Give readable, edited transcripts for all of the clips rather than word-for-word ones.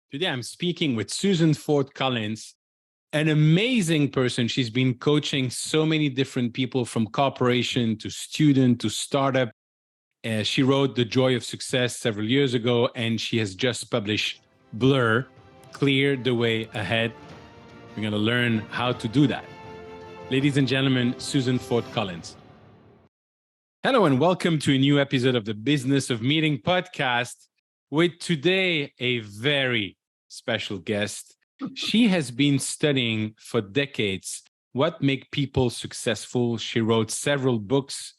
Today, I'm speaking with Susan Ford Collins, an amazing person. She's been coaching so many different people from corporation to student to startup. She wrote The Joy of Success several years ago, and she has just published Blur, Clear the Way Ahead. We're going to learn how to do that. Ladies and gentlemen, Susan Ford Collins. Hello, and welcome to a new episode of the Business of Meeting podcast with today a very special guest. She has been studying for decades what makes people successful. She wrote several books,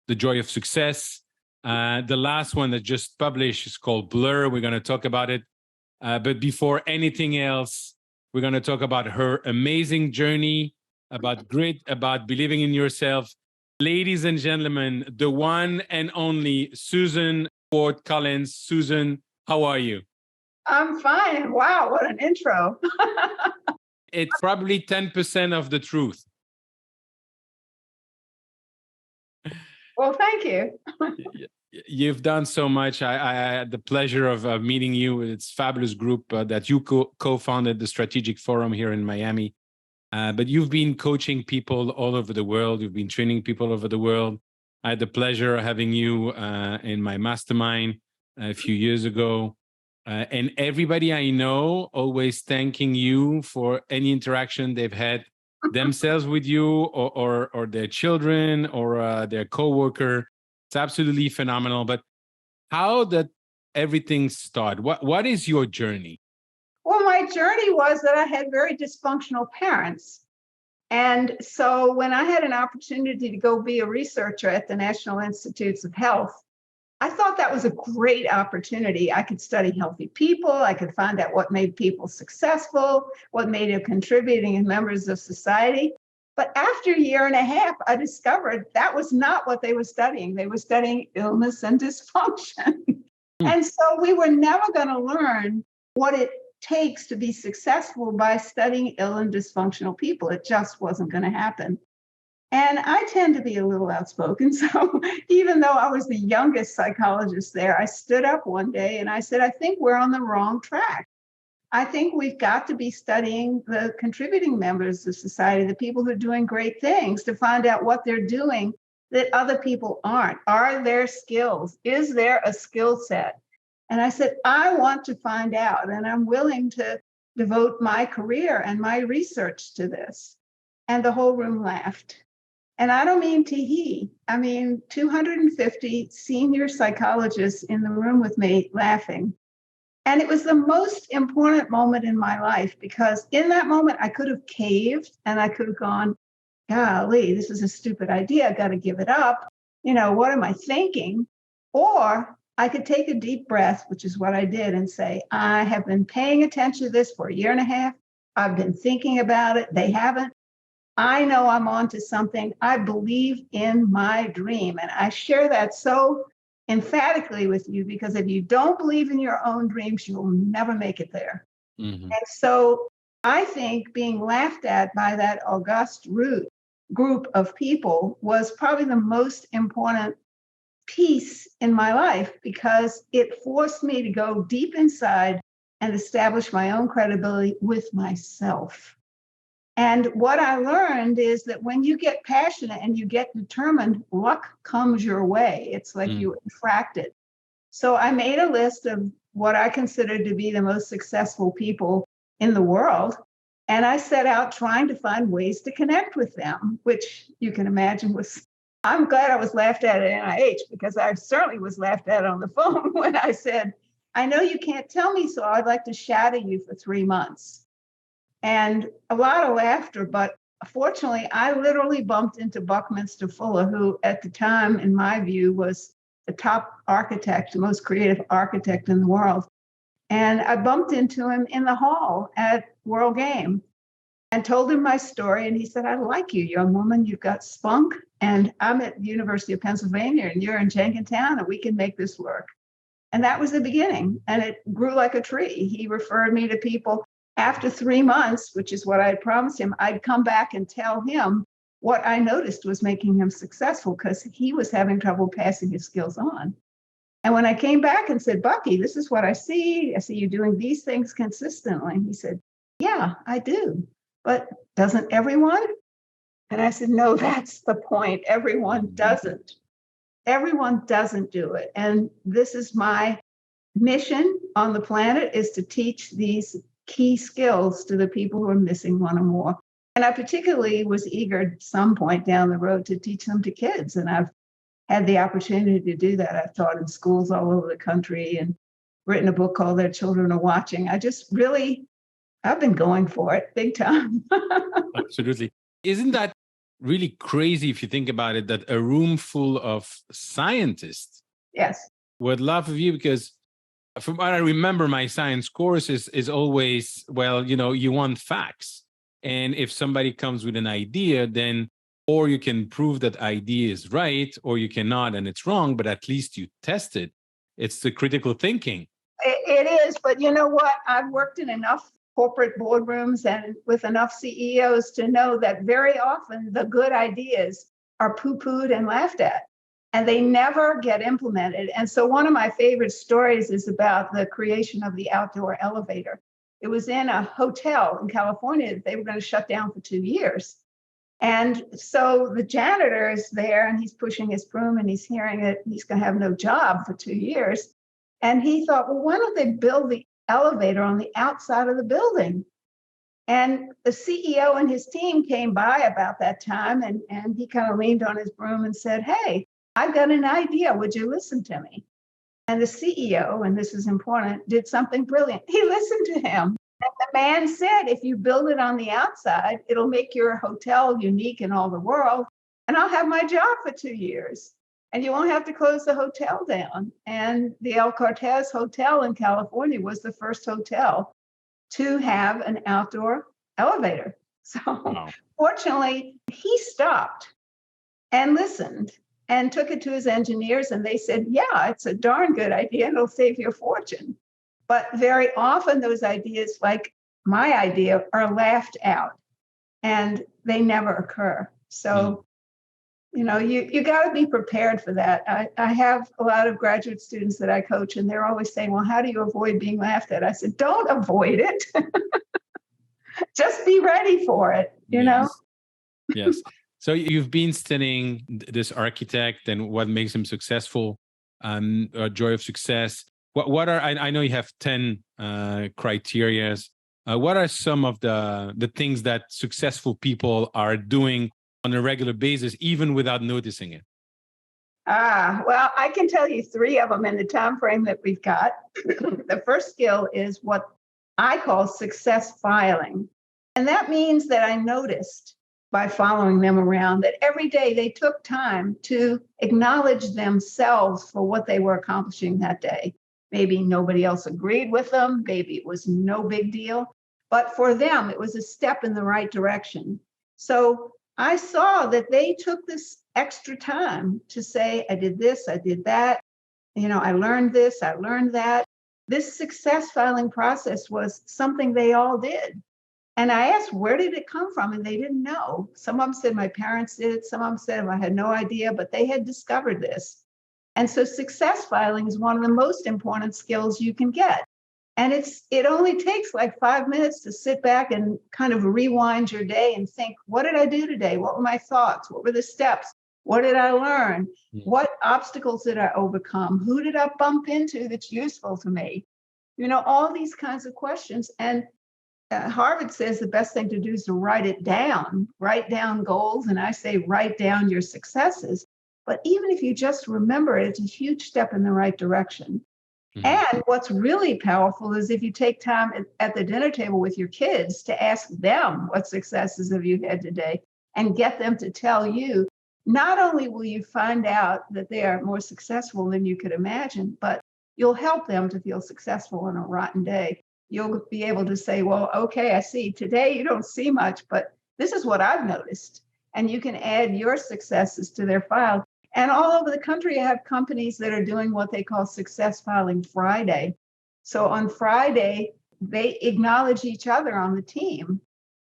The Joy of Success. The last one that just published is called Blur. We're going to talk about it. But before anything else, we're going to talk about her amazing journey, about grit, about believing in yourself. Ladies and gentlemen, the one and only Susan Ford Collins. Susan, how are you? I'm fine. Wow, what an intro. It's probably 10% of the truth. Well, thank you. You've done so much. I had the pleasure of meeting you. It's a fabulous group that you co-founded, the Strategic Forum here in Miami. But you've been coaching people all over the world. You've been training people all over the world. I had the pleasure of having you in my mastermind a few years ago. And everybody I know always thanking you for any interaction they've had themselves with you or their children or their coworker. It's absolutely phenomenal. But how did everything start? What is your journey? Well, my journey was that I had very dysfunctional parents. And so when I had an opportunity to go be a researcher at the National Institutes of Health, I thought that was a great opportunity. I could study healthy people. I could find out what made people successful, what made them contributing members of society. But after a year and a half, I discovered that was not what they were studying. They were studying illness and dysfunction. And so we were never going to learn what it takes to be successful by studying ill and dysfunctional people. It just wasn't going to happen. And I tend to be a little outspoken. So even though I was the youngest psychologist there, I stood up one day and I said, I think we're on the wrong track. I think we've got to be studying the contributing members of society, the people who are doing great things, to find out what they're doing that other people aren't. Are there skills? Is there a skill set? And I said, I want to find out, and I'm willing to devote my career and my research to this. And the whole room laughed. And I don't mean tee-hee. I mean 250 senior psychologists in the room with me laughing. And it was the most important moment in my life, because in that moment, I could have caved and I could have gone, golly, this is a stupid idea. I got to give it up. What am I thinking? Or I could take a deep breath, which is what I did, and say, I have been paying attention to this for a year and a half. I've been thinking about it. They haven't. I know I'm onto something. I believe in my dream. And I share that so emphatically with you, because if you don't believe in your own dreams, you'll never make it there. Mm-hmm. And so I think being laughed at by that august group of people was probably the most important piece in my life, because it forced me to go deep inside and establish my own credibility with myself. And what I learned is that when you get passionate and you get determined, luck comes your way. It's like you attract it. So I made a list of what I considered to be the most successful people in the world. And I set out trying to find ways to connect with them, which you can imagine I'm glad I was laughed at NIH, because I certainly was laughed at on the phone when I said, I know you can't tell me, so I'd like to shadow you for 3 months. And a lot of laughter, but fortunately, I literally bumped into Buckminster Fuller, who at the time, in my view, was the top architect, the most creative architect in the world. And I bumped into him in the hall at World Game and told him my story. And he said, I like you, young woman. You've got spunk. And I'm at the University of Pennsylvania, and you're in Jenkintown, and we can make this work. And that was the beginning. And it grew like a tree. He referred me to people. After 3 months, which is what I had promised him, I'd come back and tell him what I noticed was making him successful, because he was having trouble passing his skills on. And when I came back and said, Bucky, this is what I see you doing these things consistently. He said, yeah, I do. But doesn't everyone? And I said, no, that's the point. Everyone doesn't. Everyone doesn't do it. And this is my mission on the planet, is to teach these key skills to the people who are missing one or more. And I particularly was eager at some point down the road to teach them to kids. And I've had the opportunity to do that. I've taught in schools all over the country and written a book called Their Children Are Watching. I've been going for it big time. Absolutely. Isn't that really crazy if you think about it, that a room full of scientists Yes. would love of you? Because from what I remember, my science course is always, well, you want facts. And if somebody comes with an idea, then or you can prove that idea is right, or you cannot and it's wrong, but at least you test it. It's the critical thinking. It is, but you know what? I've worked in enough corporate boardrooms and with enough CEOs to know that very often the good ideas are poo-pooed and laughed at, and they never get implemented. And so one of my favorite stories is about the creation of the outdoor elevator. It was in a hotel in California that they were going to shut down for 2 years. And so the janitor is there and he's pushing his broom and he's hearing that he's going to have no job for 2 years. And he thought, well, why don't they build the elevator on the outside of the building? And the CEO and his team came by about that time, and he kind of leaned on his broom and said, hey, I've got an idea. Would you listen to me? And the CEO, and this is important, did something brilliant. He listened to him. And the man said, if you build it on the outside, it'll make your hotel unique in all the world. And I'll have my job for 2 years. And you won't have to close the hotel down. And the El Cortez Hotel in California was the first hotel to have an outdoor elevator. So wow. Fortunately, he stopped and listened and took it to his engineers. And they said, yeah, it's a darn good idea. It'll save you a fortune. But very often those ideas, like my idea, are laughed out and they never occur. So you got to be prepared for that. I have a lot of graduate students that I coach, and they're always saying, well, how do you avoid being laughed at? I said, don't avoid it. Just be ready for it, you know? Yes. So you've been studying this architect and what makes him successful, joy of success. What are, I know you have 10 criterias. What are some of the things that successful people are doing on a regular basis, even without noticing it? Well, I can tell you 3 of them in the time frame that we've got. The first skill is what I call success filing. And that means that I noticed by following them around that every day they took time to acknowledge themselves for what they were accomplishing that day. Maybe nobody else agreed with them. Maybe it was no big deal. But for them, it was a step in the right direction. So I saw that they took this extra time to say, I did this, I did that. I learned this, I learned that. This success filing process was something they all did. And I asked, where did it come from? And they didn't know. Some of them said my parents did it. Some of them said I had no idea, but they had discovered this. And so success filing is one of the most important skills you can get. And it only takes like 5 minutes to sit back and kind of rewind your day and think, what did I do today? What were my thoughts? What were the steps? What did I learn? What obstacles did I overcome? Who did I bump into that's useful to me? All these kinds of questions. And Harvard says the best thing to do is to write down goals. And I say, write down your successes. But even if you just remember it, it's a huge step in the right direction. And what's really powerful is if you take time at the dinner table with your kids to ask them what successes have you had today and get them to tell you, not only will you find out that they are more successful than you could imagine, but you'll help them to feel successful on a rotten day. You'll be able to say, well, okay, I see today you don't see much, but this is what I've noticed. And you can add your successes to their file. And all over the country, I have companies that are doing what they call Success Filing Friday. So on Friday, they acknowledge each other on the team.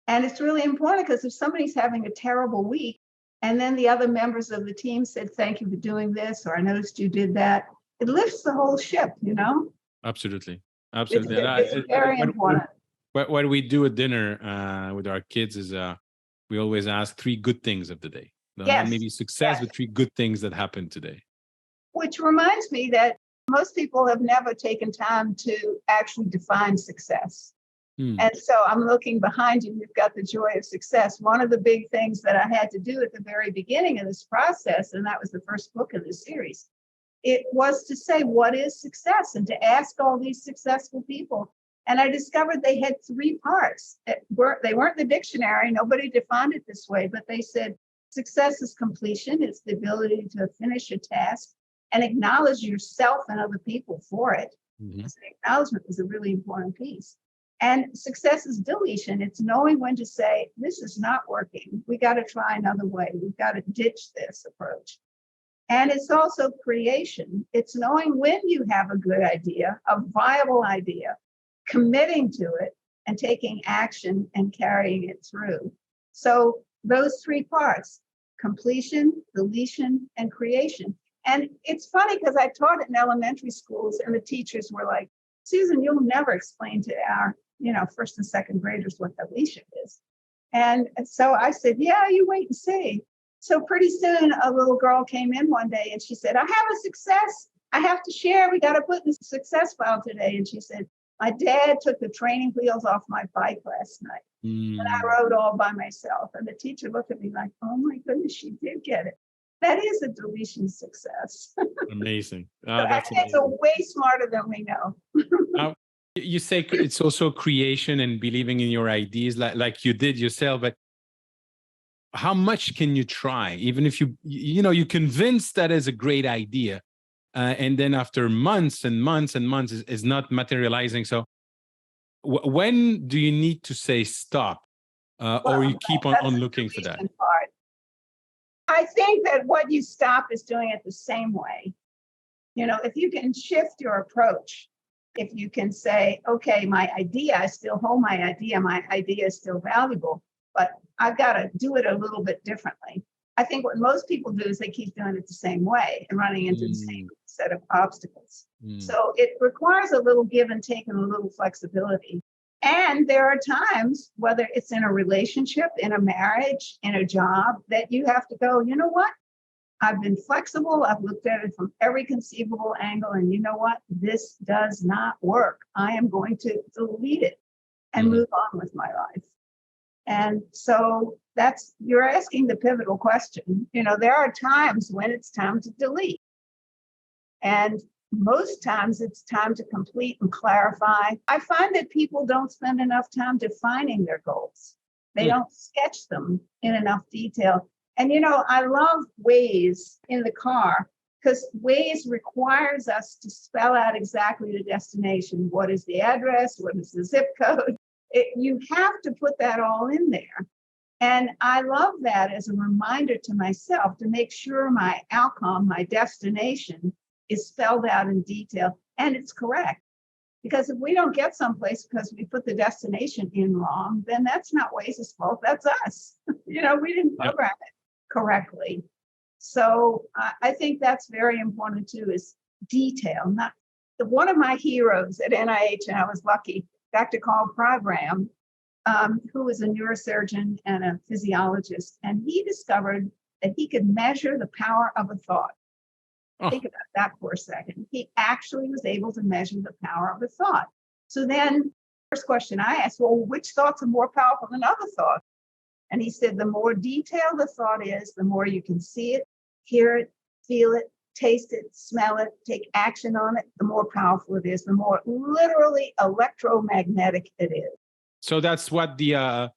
And it's really important because if somebody's having a terrible week, and then the other members of the team said, thank you for doing this, or I noticed you did that, it lifts the whole ship, you know? Absolutely. It's, Absolutely. it's very important. What we do at dinner with our kids is we always ask three good things of the day. Not Yes, maybe success, yes. but three good things that happened today. Which reminds me that most people have never taken time to actually define success. Hmm. And so I'm looking behind you, you've got the joy of success. One of the big things that I had to do at the very beginning of this process, and that was the first book in this series, it was to say, what is success? And to ask all these successful people. And I discovered they had three parts. They weren't in the dictionary. Nobody defined it this way, but they said success is completion. It's the ability to finish a task and acknowledge yourself and other people for it. Mhm. So acknowledgement was a really important piece. And success is deletion. It's knowing when to say, this is not working. We got to try another way. We've got to ditch this approach. And it's also creation. It's knowing when you have a good idea, a viable idea, committing to it and taking action and carrying it through. So those three parts, completion, deletion, and creation. And it's funny because I taught it in elementary schools and the teachers were like, Susan, you'll never explain to our, first and second graders what deletion is. And so I said, yeah, you wait and see. So pretty soon a little girl came in one day and she said, I have a success I have to share. We got to put in the success file today. And she said, my dad took the training wheels off my bike last night. And I rode all by myself. And the teacher looked at me like, oh my goodness, she did get it. That is a deletion success. Amazing. So I That's think amazing. it's way smarter than we know. You say it's also creation and believing in your ideas like you did yourself, but how much can you try? Even if you're convinced that is a great idea, and then after months and months and months is not materializing. So when do you need to say stop, or you keep on looking for that? Part. I think that what you stop is doing it the same way. If you can shift your approach, if you can say, okay, I still hold my idea is still valuable, but I've got to do it a little bit differently. I think what most people do is they keep doing it the same way and running into the same set of obstacles. So it requires a little give and take and a little flexibility. And there are times, whether it's in a relationship, in a marriage, in a job, that you have to go, you know what? I've been flexible. I've looked at it from every conceivable angle. And you know what? This does not work. I am going to delete it and move on with my life. And so you're asking the pivotal question. There are times when it's time to delete. And most times it's time to complete and clarify. I find that people don't spend enough time defining their goals. They don't sketch them in enough detail. And, I love Waze in the car because Waze requires us to spell out exactly the destination. What is the address? What is the zip code? You have to put that all in there. And I love that as a reminder to myself to make sure my outcome, my destination, is spelled out in detail and it's correct. Because if we don't get someplace because we put the destination in wrong, then that's not Waze's fault. That's us. We didn't program it correctly. So I think that's very important too, is detail. One of my heroes at NIH, and I was lucky, Dr. Carl Program, who was a neurosurgeon and a physiologist, and he discovered that he could measure the power of a thought. Think about that for a second. He actually was able to measure the power of a thought. So then, first question I asked, well, which thoughts are more powerful than other thoughts? And he said, the more detailed the thought is, the more you can see it, hear it, feel it, taste it, smell it, take action on it, the more powerful it is, the more literally electromagnetic it is. So that's what the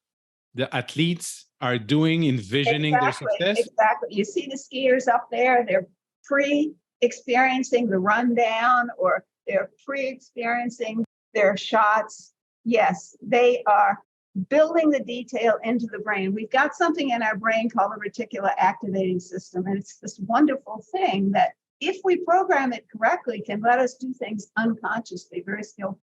athletes are doing, envisioning their success? Exactly. You see the skiers up there, they're pre-experiencing the rundown or they're pre-experiencing their shots. Yes, they are building the detail into the brain. We've got something in our brain called the reticular activating system. And it's this wonderful thing that if we program it correctly, can let us do things unconsciously, very skillful.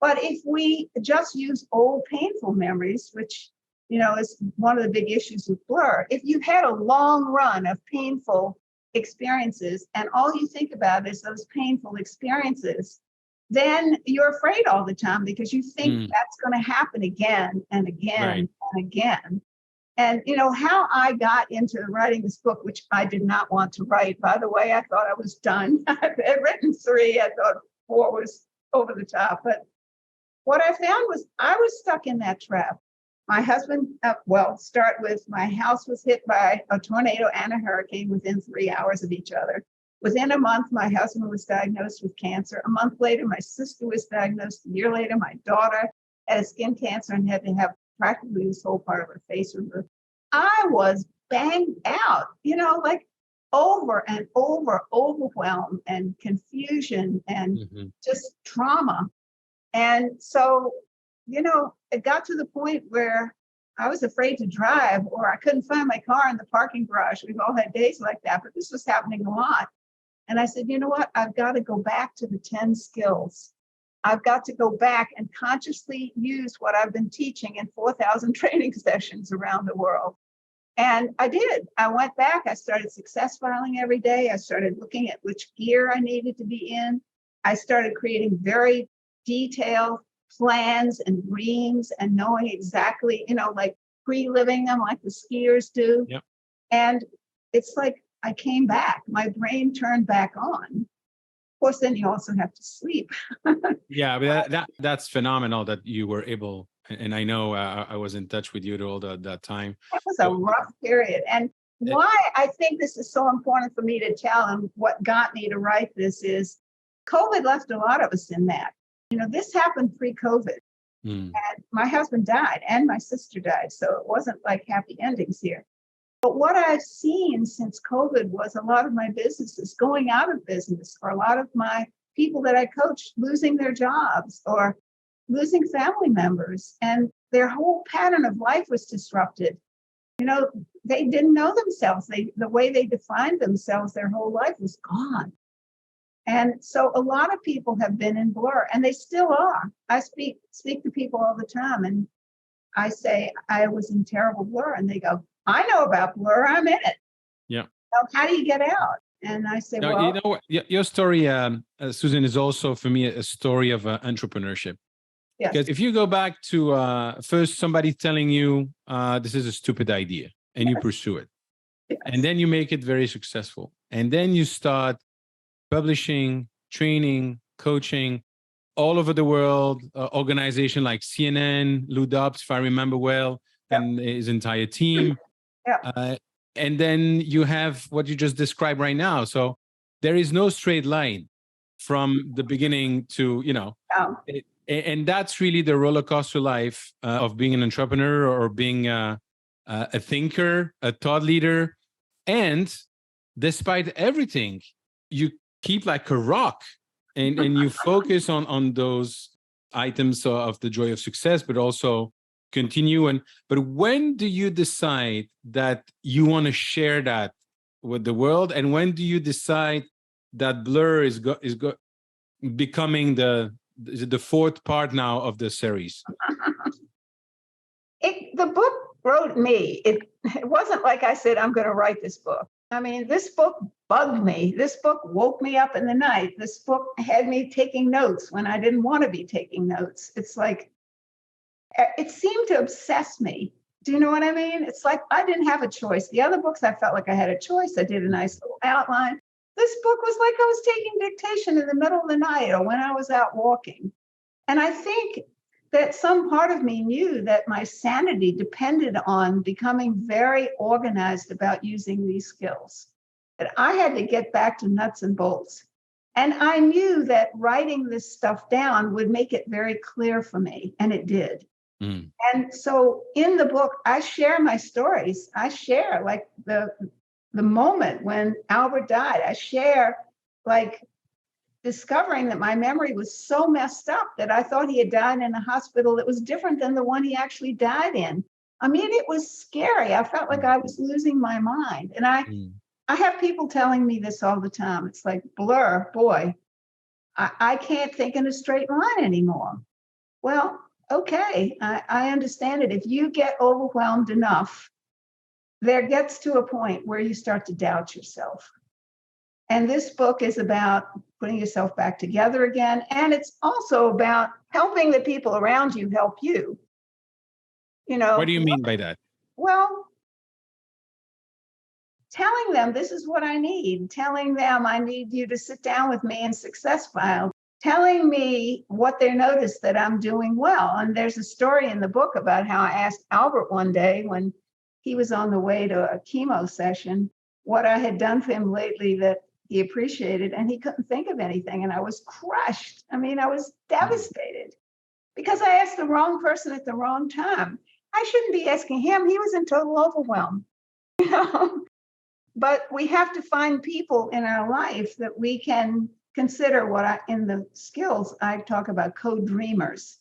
But if we just use old painful memories, which, is one of the big issues with blur, if you had a long run of painful experiences and all you think about is those painful experiences, then you're afraid all the time because you think that's going to happen again and again and again. And how I got into writing this book, which I did not want to write, by the way. I thought I was done. I had written 3. I thought 4 was over the top. But what I found was I was stuck in that trap. My husband, start with my house was hit by a tornado and a hurricane within 3 hours of each other. Within a month, my husband was diagnosed with cancer. A month later, my sister was diagnosed. A year later, my daughter had a skin cancer and had to have practically this whole part of her face removed. I was banged out, like over and over, overwhelmed and confusion and just trauma. And so, it got to the point where I was afraid to drive, or I couldn't find my car in the parking garage. We've all had days like that, but this was happening a lot. And I said, you know what? I've got to go back to the 10 skills. I've got to go back and consciously use what I've been teaching in 4,000 training sessions around the world. And I did. I went back. I started success filing every day. I started looking at which gear I needed to be in. I started creating very detailed plans and dreams and knowing exactly, like pre-living them like the skiers do. Yep. And it's like I came back. My brain turned back on. Of course, then you also have to sleep. Yeah, but that's phenomenal that you were able. And I know I was in touch with you at all that time. That was a rough period. And why I think this is so important for me to tell, and what got me to write this is COVID left a lot of us in that. This happened pre-COVID. And my husband died and my sister died. So it wasn't like happy endings here. But what I've seen since COVID was a lot of my businesses going out of business, or a lot of my people that I coached losing their jobs or losing family members, and their whole pattern of life was disrupted. They didn't know themselves. The way they defined themselves, their whole life was gone. And so a lot of people have been in blur, and they still are. I speak to people all the time, and I say, I was in terrible blur. And they go, I know about blur. I'm in it. Yeah. So how do you get out? And I say, well, your story, Susan, is also for me a story of entrepreneurship. Yes. Because if you go back to first somebody telling you this is a stupid idea, and you pursue it, and then you make it very successful, and then you start publishing, training, coaching all over the world, organization like CNN, Lou Dobbs, if I remember well, and his entire team. And then you have what you just described right now. So there is no straight line from the beginning to, and that's really the roller coaster life of being an entrepreneur or being a thinker, a thought leader. And despite everything, you keep like a rock and you focus on those items of the joy of success, but also continue. But when do you decide that you want to share that with the world? And when do you decide that blur is becoming the fourth part now of the series? The book wrote me. It wasn't like I said, I'm going to write this book. I mean, this book bugged me. This book woke me up in the night. This book had me taking notes when I didn't want to be taking notes. It's like, it seemed to obsess me. Do you know what I mean? It's like I didn't have a choice. The other books, I felt like I had a choice. I did a nice little outline. This book was like I was taking dictation in the middle of the night or when I was out walking. And I think that some part of me knew that my sanity depended on becoming very organized about using these skills, that I had to get back to nuts and bolts. And I knew that writing this stuff down would make it very clear for me, and it did. And so in the book, I share my stories. I share like the moment when Albert died. I share like discovering that my memory was so messed up that I thought he had died in a hospital that was different than the one he actually died in. I mean, it was scary. I felt like I was losing my mind. And I have people telling me this all the time. It's like, blur, boy, I can't think in a straight line anymore. Well, okay, I understand it. If you get overwhelmed enough, there gets to a point where you start to doubt yourself. And this book is about putting yourself back together again. And it's also about helping the people around you help you. What do you mean by that? Well, telling them this is what I need, telling them I need you to sit down with me in Success File, telling me what they noticed that I'm doing well. And there's a story in the book about how I asked Albert one day when he was on the way to a chemo session, what I had done for him lately that he appreciated, and he couldn't think of anything. And I was crushed. I mean, I was devastated because I asked the wrong person at the wrong time. I shouldn't be asking him. He was in total overwhelm. But we have to find people in our life that we can consider in the skills, I talk about co-dreamers.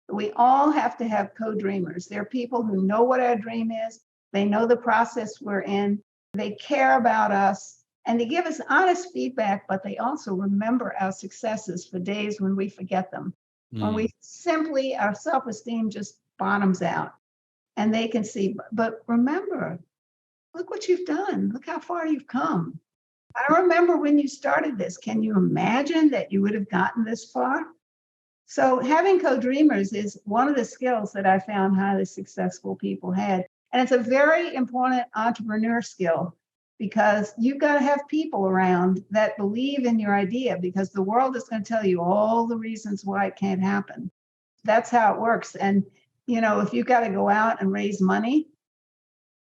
We all have to have co-dreamers. They're people who know what our dream is. They know the process we're in. They care about us and they give us honest feedback, but they also remember our successes for days when we forget them. When we simply, our self-esteem just bottoms out and they can see, but remember, look what you've done. Look how far you've come. I remember when you started this. Can you imagine that you would have gotten this far? So having co-dreamers is one of the skills that I found highly successful people had. And it's a very important entrepreneur skill because you've got to have people around that believe in your idea because the world is going to tell you all the reasons why it can't happen. That's how it works. And, if you've got to go out and raise money,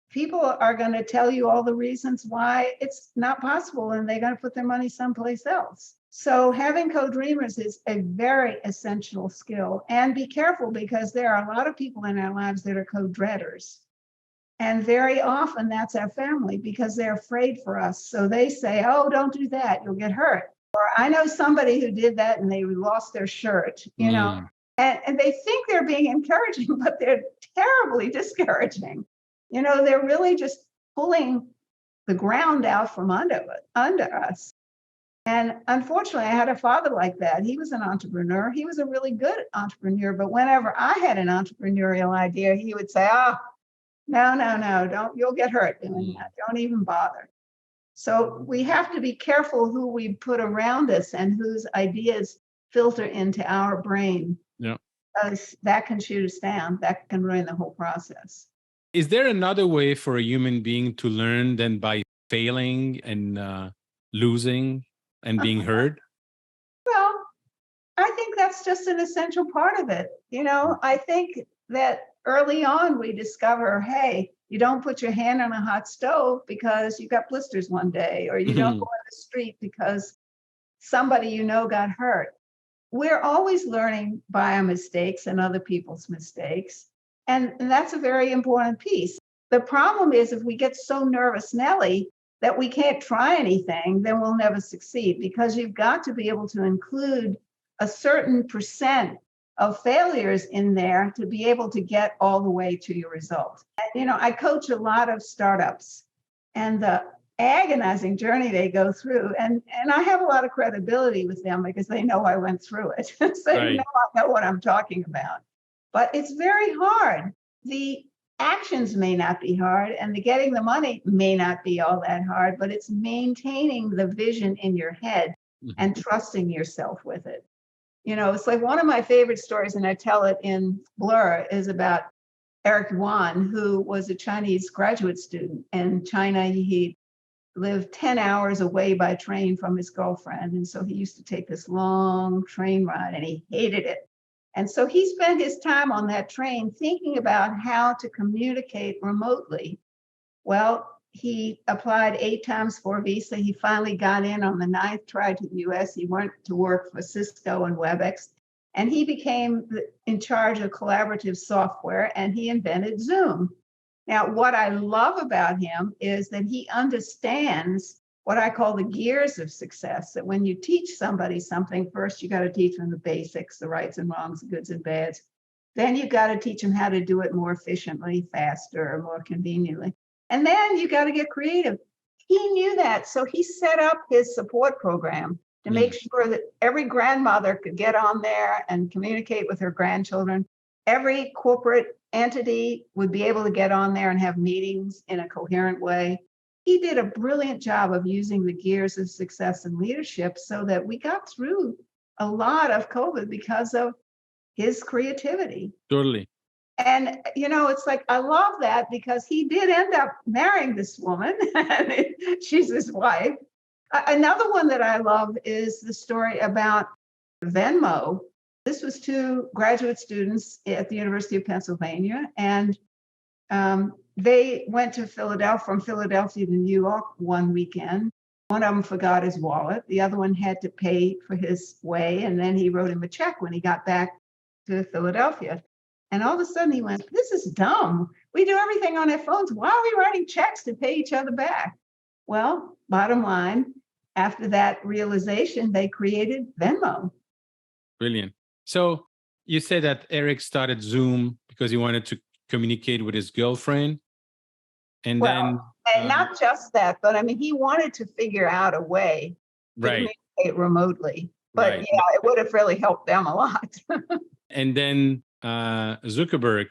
people are going to tell you all the reasons why it's not possible and they're going to put their money someplace else. So having co-dreamers is a very essential skill. And be careful because there are a lot of people in our lives that are co-dreaders. And very often that's our family because they're afraid for us. So they say, oh, don't do that. You'll get hurt. Or I know somebody who did that and they lost their shirt, and they think they're being encouraging, but they're terribly discouraging. They're really just pulling the ground out from under us. And unfortunately, I had a father like that. He was an entrepreneur. He was a really good entrepreneur. But whenever I had an entrepreneurial idea, he would say, oh, no, don't, you'll get hurt doing that. Don't even bother. So we have to be careful who we put around us and whose ideas filter into our brain. Yeah. Because that can shoot us down. That can ruin the whole process. Is there another way for a human being to learn than by failing and losing and being heard? Well, I think that's just an essential part of it. I think that early on we discover, hey, you don't put your hand on a hot stove because you got blisters one day, or you don't go on the street because somebody got hurt. We're always learning by our mistakes and other people's mistakes. And that's a very important piece. The problem is if we get so nervous, Nellie, that we can't try anything, then we'll never succeed because you've got to be able to include a certain percent of failures in there to be able to get all the way to your result. I coach a lot of startups and the agonizing journey they go through. And I have a lot of credibility with them because they know I went through it. So Right. I know what I'm talking about. But it's very hard. The actions may not be hard and the getting the money may not be all that hard, but it's maintaining the vision in your head and trusting yourself with it. It's like one of my favorite stories, and I tell it in Blur, is about Eric Yuan, who was a Chinese graduate student. In China, he lived 10 hours away by train from his girlfriend. And so he used to take this long train ride and he hated it. And so he spent his time on that train thinking about how to communicate remotely. Well, he applied 8 times for a visa. He finally got in on the 9th try to the US. He went to work for Cisco and WebEx, and he became in charge of collaborative software, and he invented Zoom. Now, what I love about him is that he understands what I call the gears of success, that when you teach somebody something, first you got to teach them the basics, the rights and wrongs, the goods and bads. Then you got to teach them how to do it more efficiently, faster, more conveniently. And then you got to get creative. He knew that. So he set up his support program to make sure that every grandmother could get on there and communicate with her grandchildren. Every corporate entity would be able to get on there and have meetings in a coherent way. he did a brilliant job of using the gears of success and leadership so that we got through a lot of COVID because of his creativity. Totally. And, it's like, I love that because he did end up marrying this woman. And she's his wife. Another one that I love is the story about Venmo. This was two graduate students at the University of Pennsylvania. And they went to from Philadelphia to New York one weekend. One of them forgot his wallet. The other one had to pay for his way. And then he wrote him a check when he got back to Philadelphia. And all of a sudden he went, this is dumb. We do everything on our phones. Why are we writing checks to pay each other back? Well, bottom line, after that realization, they created Venmo. Brilliant. So you said that Eric started Zoom because he wanted to communicate with his girlfriend. And not just that, but I mean, he wanted to figure out a way to communicate remotely. But it would have really helped them a lot. And then Zuckerberg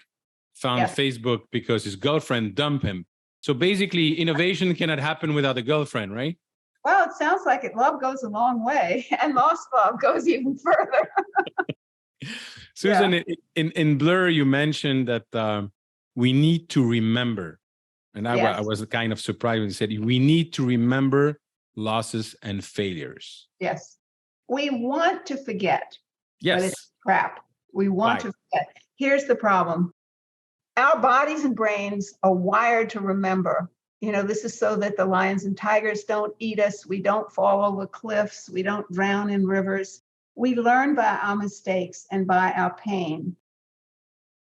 found Facebook because his girlfriend dumped him. So basically, innovation cannot happen without a girlfriend, right? Well, it sounds like it. Love goes a long way, and lost love goes even further. Susan, in Blur, you mentioned that we need to remember. And I was kind of surprised when you said we need to remember losses and failures. Yes. We want to forget. Yes. But it's crap. We want to forget. Here's the problem. Our bodies and brains are wired to remember. This is so that the lions and tigers don't eat us. We don't fall over cliffs. We don't drown in rivers. We learn by our mistakes and by our pain.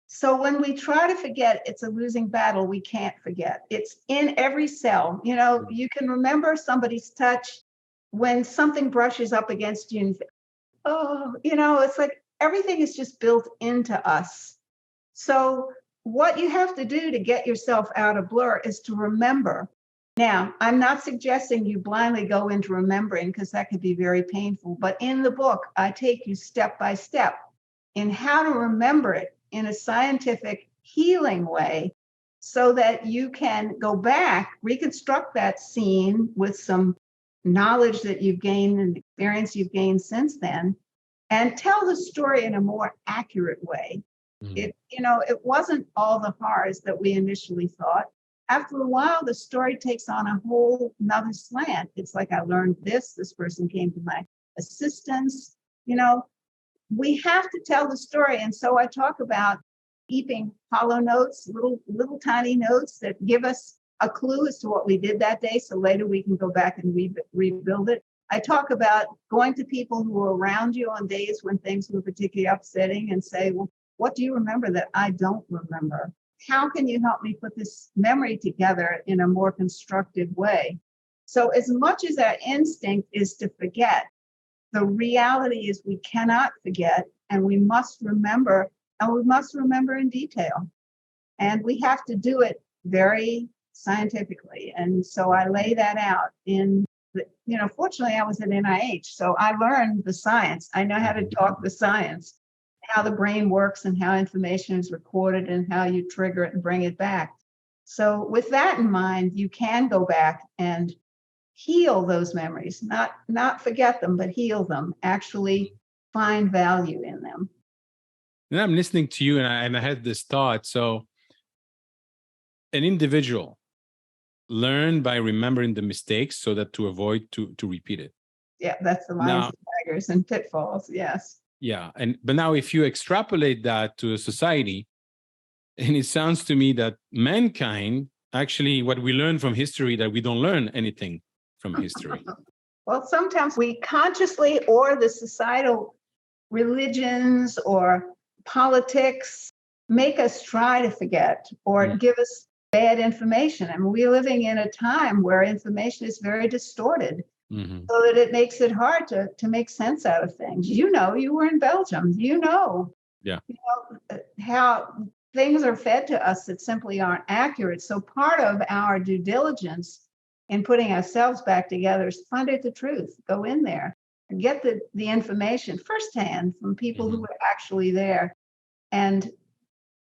So when we try to forget, it's a losing battle. We can't forget. It's in every cell. You can remember somebody's touch when something brushes up against you. And, it's like everything is just built into us. So what you have to do to get yourself out of Blur is to remember. Now, I'm not suggesting you blindly go into remembering because that could be very painful. But in the book, I take you step by step in how to remember it in a scientific, healing way so that you can go back, reconstruct that scene with some knowledge that you've gained and experience you've gained since then, and tell the story in a more accurate way. It wasn't all the horrors that we initially thought. After a while, the story takes on a whole nother slant. It's like, I learned this person came to my assistance. We have to tell the story. And so I talk about keeping hollow notes, little tiny notes that give us a clue as to what we did that day. So later we can go back and rebuild it. I talk about going to people who were around you on days when things were particularly upsetting and say, well, what do you remember that I don't remember? How can you help me put this memory together in a more constructive way? So as much as our instinct is to forget, the reality is we cannot forget, and we must remember, and we must remember in detail. And we have to do it very scientifically. And so I lay that out fortunately I was at NIH, so I learned the science. I know how to talk the science, how the brain works and how information is recorded and how you trigger it and bring it back. So with that in mind, you can go back and heal those memories, not forget them, but heal them, actually find value in them. And I'm listening to you and I had this thought. So an individual learn by remembering the mistakes so that to avoid to repeat it. Yeah, that's the lions and tigers and pitfalls. Yes. Yeah. But now if you extrapolate that to a society, and it sounds to me that mankind, actually what we learn from history, that we don't learn anything from history. Well, sometimes we consciously, or the societal religions or politics, make us try to forget or give us bad information. And we're living in a time where information is very distorted. So that it makes it hard to make sense out of things. You were in Belgium. How things are fed to us that simply aren't accurate. So part of our due diligence in putting ourselves back together is find out the truth. Go in there and get the information firsthand from people who were actually there. And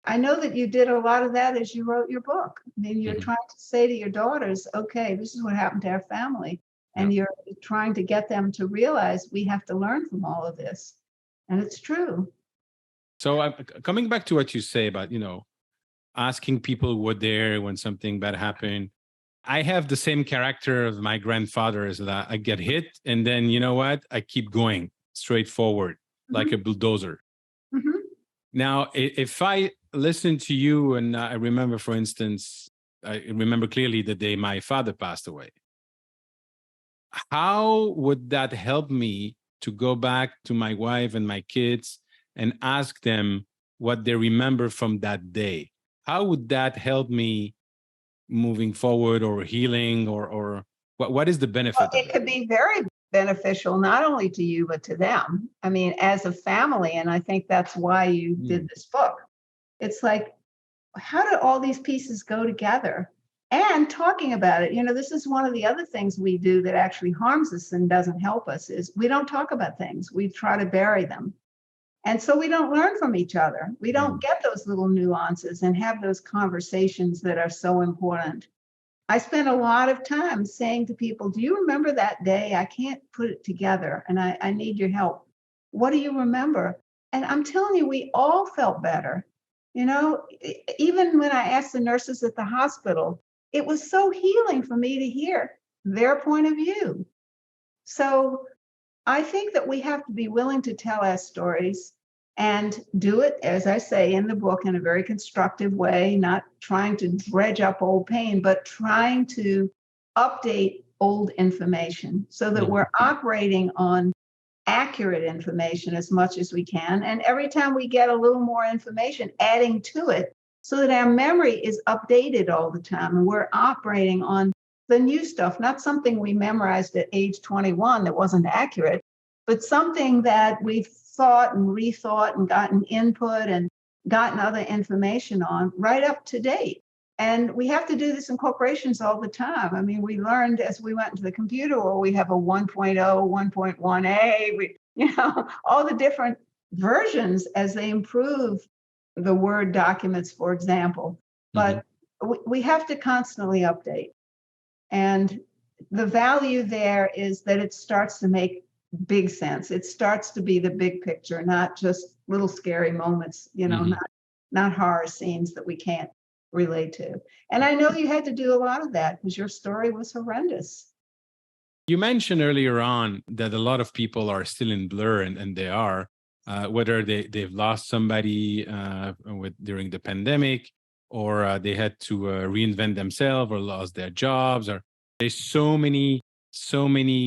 I know that you did a lot of that as you wrote your book. I mean, you're Mhm. trying to say to your daughters, okay, this is what happened to our family. Yeah. And you're trying to get them to realize we have to learn from all of this. And it's true. So coming back to what you say about, asking people who were there when something bad happened. I have the same character of my grandfather is that I get hit and then you know what? I keep going straight forward like Mhm, a bulldozer. mhm. Now, if I listen to you and I remember, for instance, I remember clearly the day my father passed away. How would that help me to go back to my wife and my kids and ask them what they remember from that day? How would that help me moving forward or healing or what is the Well, benefit of it it? could be very beneficial, not only to you, but to them. I mean, as a family. And I think that's why you did Mm, this book. It's like, how do all these pieces go together? And talking about it, this is one of the other things we do that actually harms us and doesn't help us is we don't talk about things. We try to bury them. And so we don't learn from each other. We don't mm, get those little nuances and have those conversations that are so important. I spent a lot of time saying to people, do you remember that day? I can't put it together and I need your help. What do you remember? And I'm telling you, we all felt better. Even when I asked the nurses at the hospital, it was so healing for me to hear their point of view. So I think that we have to be willing to tell our stories and do it, as I say in the book, in a very constructive way, not trying to dredge up old pain, but trying to update old information so that mm, we're operating on accurate information as much as we can. And every time we get a little more information, adding to it so that our memory is updated all the time and we're operating on the new stuff, not something we memorized at age 21 that wasn't accurate, but something that we've thought and rethought and gotten input and gotten other information on right up to date. And we have to do this in corporations all the time. I mean, we learned as we went into the computer, or we have a 1.0, 1.1a, all the different versions as they improve the Word documents, for example. mhm, But we have to constantly update. And the value there is that it starts to make big sense. It starts to be the big picture, not just little scary moments, mhm. not horror scenes that we can't relate to. And I know you had to do a lot of that because your story was horrendous. You mentioned earlier on that a lot of people are still in blur, and they are, whether they've lost somebody during the pandemic, or they had to reinvent themselves, or lost their jobs, or there's so many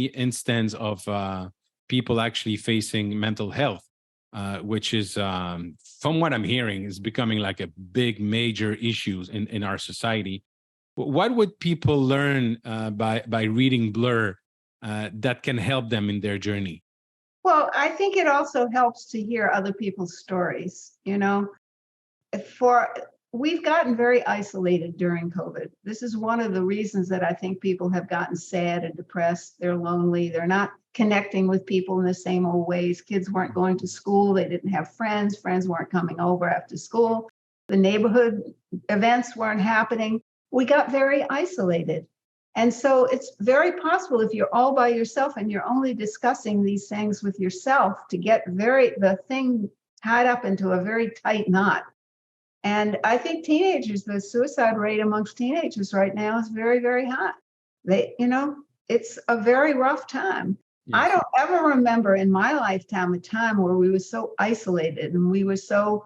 instances of people actually facing mental health, which is, from what I'm hearing, is becoming like a big major issues in our society. What would people learn by reading Blur that can help them in their journey? Well, I think it also helps to hear other people's stories, for we've gotten very isolated during COVID. This is one of the reasons that I think people have gotten sad and depressed. They're lonely. They're not connecting with people in the same old ways. Kids weren't going to school. They didn't have friends. Friends weren't coming over after school. The neighborhood events weren't happening. We got very isolated. And so it's very possible if you're all by yourself and you're only discussing these things with yourself to get the thing tied up into a very tight knot. And I think the suicide rate amongst teenagers right now is very, very high. It's a very rough time. I Yes. don't ever remember in my lifetime a time where we were so isolated and we were so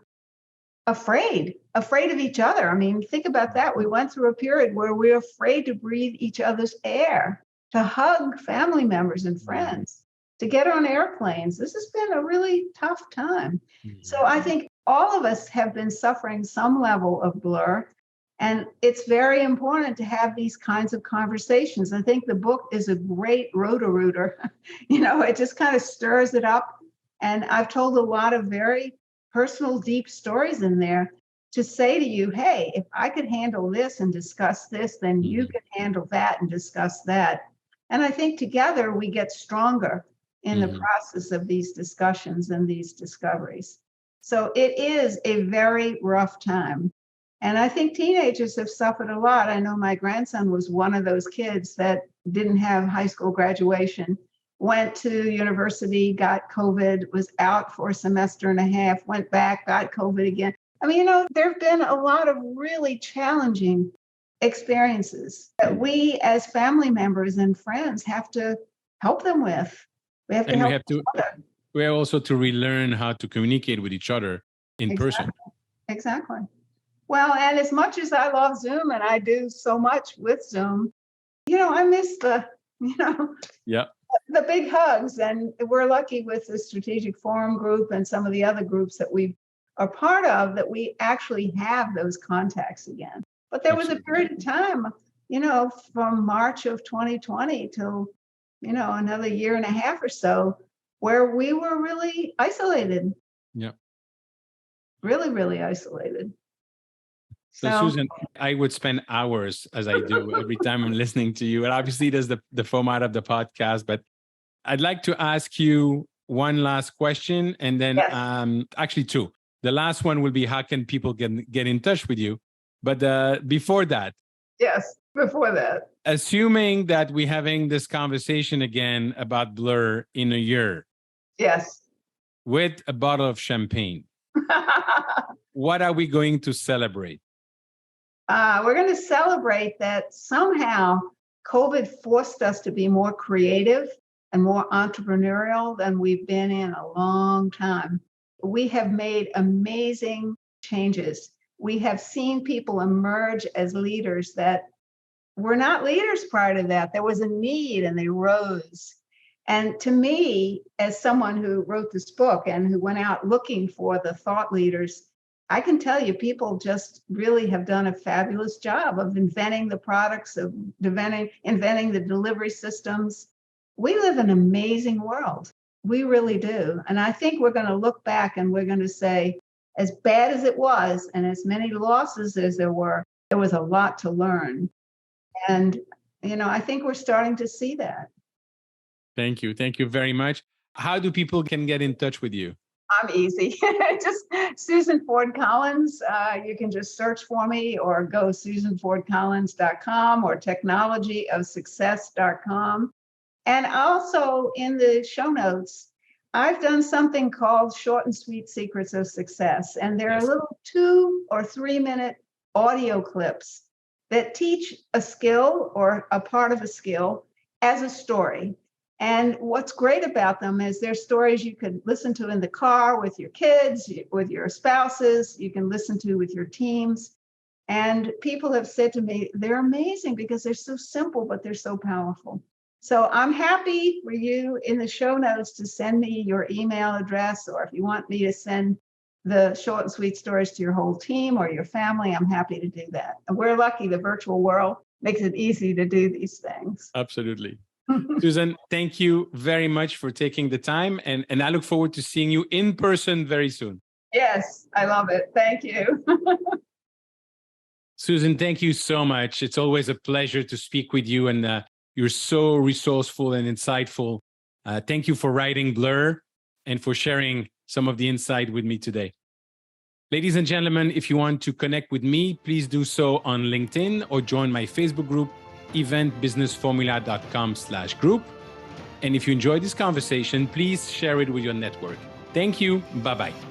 afraid of each other. I mean, think about that. We went through a period where we were afraid to breathe each other's air, to hug family members and Mhm. friends, to get on airplanes. This has been a really tough time. So Mhm. I think all of us have been suffering some level of blur. And it's very important to have these kinds of conversations. I think the book is a great roto-rooter. It just kind of stirs it up. And I've told a lot of very personal, deep stories in there to say to you, hey, if I could handle this and discuss this, then you Mhm. could handle that and discuss that. And I think together we get stronger in the Mhm. process of these discussions and these discoveries. So it is a very rough time. And I think teenagers have suffered a lot. I know my grandson was one of those kids that didn't have high school graduation, went to university, got COVID, was out for a semester and a half, went back, got COVID again. I mean, there have been a lot of really challenging experiences that we as family members and friends have to help them with. We have to And help each other. we have also to relearn how to communicate with each other in person. Exactly. Well, and as much as I love Zoom and I do so much with Zoom, I miss the big hugs. And we're lucky with the Strategic Forum group and some of the other groups that we are part of that we actually have those contacts again. But there was a period of time, from March of 2020 till, another year and a half or so, where we were really isolated. Yeah. Really, really isolated. So Susan, I would spend hours, as I do every time I'm listening to you. And obviously there's the format of the podcast, but I'd like to ask you one last question, and then actually two. The last one will be, how can people get in touch with you? But before that. Yes, before that. Assuming that we're having this conversation again about Blur in a year. Yes. With a bottle of champagne. What are we going to celebrate? We're going to celebrate that somehow COVID forced us to be more creative and more entrepreneurial than we've been in a long time. We have made amazing changes. We have seen people emerge as leaders that were not leaders prior to that. There was a need and they rose. And to me, as someone who wrote this book and who went out looking for the thought leaders, I can tell you people just really have done a fabulous job of inventing the products, of inventing the delivery systems. We live in an amazing world. We really do. And I think we're going to look back and we're going to say, as bad as it was and as many losses as there was a lot to learn. And, I think we're starting to see that. Thank you. Thank you very much. How do people can get in touch with you? I'm easy. Just Susan Ford Collins. You can just search for me or go susanfordcollins.com or technologyofsuccess.com. And also in the show notes, I've done something called Short and Sweet Secrets of Success. And there are little 2 or 3 minute audio clips that teach a skill or a part of a skill as a story. And what's great about them is they're stories you could listen to in the car with your kids, with your spouses, you can listen to with your teams. And people have said to me, they're amazing because they're so simple, but they're so powerful. So I'm happy for you in the show notes to send me your email address, or if you want me to send the short and sweet stories to your whole team or your family, I'm happy to do that. And we're lucky the virtual world makes it easy to do these things. Absolutely. Susan, thank you very much for taking the time. And I look forward to seeing you in person very soon. Yes, I love it. Thank you. Susan, thank you so much. It's always a pleasure to speak with you. And you're so resourceful and insightful. Thank you for writing Blur and for sharing some of the insight with me today. Ladies and gentlemen, if you want to connect with me, please do so on LinkedIn or join my Facebook group, eventbusinessformula.com/group. And if you enjoyed this conversation, please share it with your network. Thank you. Bye-bye.